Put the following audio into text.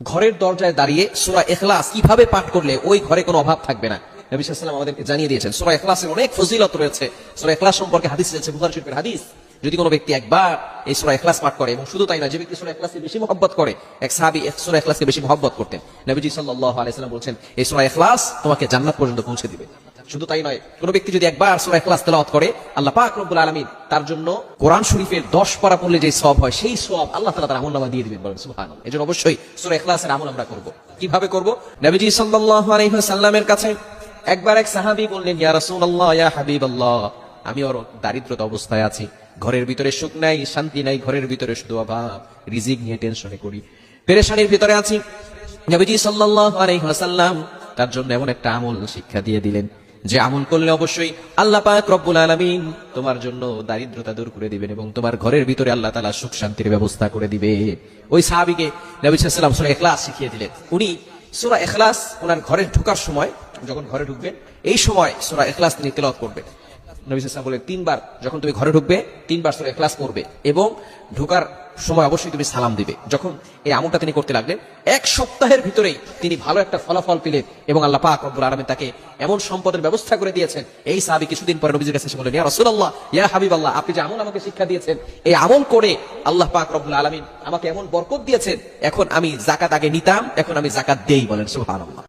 ঘরের দরজায় দাঁড়িয়ে সূরা ইখলাস কিভাবে পাঠ করলে ওই ঘরে কোনো অভাব থাকবে না, নবী সাল্লাল্লাহু আলাইহি ওয়াসাল্লাম আমাদেরকে জানিয়ে দিয়েছেন। সূরা ইখলাসের অনেক ফজিলত রয়েছে। সূরা ইখলাস সম্পর্কে হাদিস রয়েছে, বুখারী শরীফের হাদিস। যদি কোনো ব্যক্তি একবার এই সূরা ইখলাস পাঠ করে, এবং শুধু তাই না, যে ব্যক্তি সূরা ইখলাসকে বেশি মহব্বত করে, এক সাহাবী সূরা ইখলাসকে বেশি মহব্বত করতেন। নবীজি সাল্লাল্লাহু আলাইহি ওয়াসাল্লাম বলেছেন, এই সূরা ইখলাস তোমাকে জান্নাত পর্যন্ত পৌঁছে দিবে। শুধু তাই নয়, কোন ব্যক্তি যদি একবার সূরা ইখলাস তেলাওয়াত করে, আল্লাহ পাক রব্বুল আলামিন তার জন্য কোরআন শরীফের 10 পারা পড়লে যে সওয়াব হয়, সেই সওয়াব আল্লাহ তাআলা তার আমলনামা দিয়ে দিবেন। বলেন সুবহানাল্লাহ। এজন্য অবশ্যই সূরা ইখলাসের আমল আমরা করব। কিভাবে করব? নবীজি সাল্লাল্লাহু আলাইহি ওয়াসাল্লামের কাছে একবার এক সাহাবী বললেন, ইয়া রাসূলুল্লাহ, ইয়া হাবিবাল্লাহ, আমি ওর দারিদ্রতা অবস্থায় আছি, ঘরের ভিতরে সুখ নাই, শান্তি নাই, ঘরের ভিতরে শুধু অভাব, রিজিক নিয়ে টেনশনে করি, পেরেশানির ভিতরে আছি। নবীজি সাল্লাল্লাহু আলাইহি ওয়াসাল্লাম তার জন্য এমন একটা আমল শিক্ষা দিয়ে দিলেন, যে আমল করলে অবশ্যই আল্লাহ পাক রব্বুল আলামিন তোমার জন্য দারিদ্রতা দূর করে দিবেন, এবং তোমার ঘরের ভিতরে আল্লাহ তাআলা সুখ শান্তির ব্যবস্থা করে দিবে। ওই সাহাবীকে নবী সাল্লাল্লাহু আলাইহি ওয়াসাল্লাম সূরা ইখলাস শিখিয়ে দিলেন। উনি সূরা ইখলাস ওনার ঘরে ঢোকার সময়, যখন ঘরে ঢুকবেন, এই সময় সূরা ইখলাস তিনি তেলাওয়াত করবেন। নবী সাল্লাল্লাহু আলাইহি ওয়াসাল্লাম বলেন, 3 বার যখন তুমি ঘরে ঢুকবে, 3 বার সূরা ইখলাস পড়বে, এবং ঢোকার সময় অবশ্যই তুমি সালাম দিবে। যখন এই আমলটা তিনি করতে লাগলেন, 1 সপ্তাহের ভিতরেই তিনি ভালো একটা ফলাফল পেলেন, এবং আল্লাহ পাক রব্বুল আলামিন তাকে এমন সম্পদের ব্যবস্থা করে দিয়েছেন। এই সাহাবী কিছুদিন পরে নবীজির কাছে এসে বললেন, ইয়া রাসূলুল্লাহ, ইয়া হাবিবাল্লাহ, আপনি যে আমল আমাকে শিক্ষা দিয়েছেন, এই আমল করে আল্লাহ পাক রব্বুল আলামিন আমাকে এমন বরকত দিয়েছেন, এখন আমি যাকাত আগে নিতাম, এখন আমি যাকাত দেই। বলেন সুবহানাল্লাহ।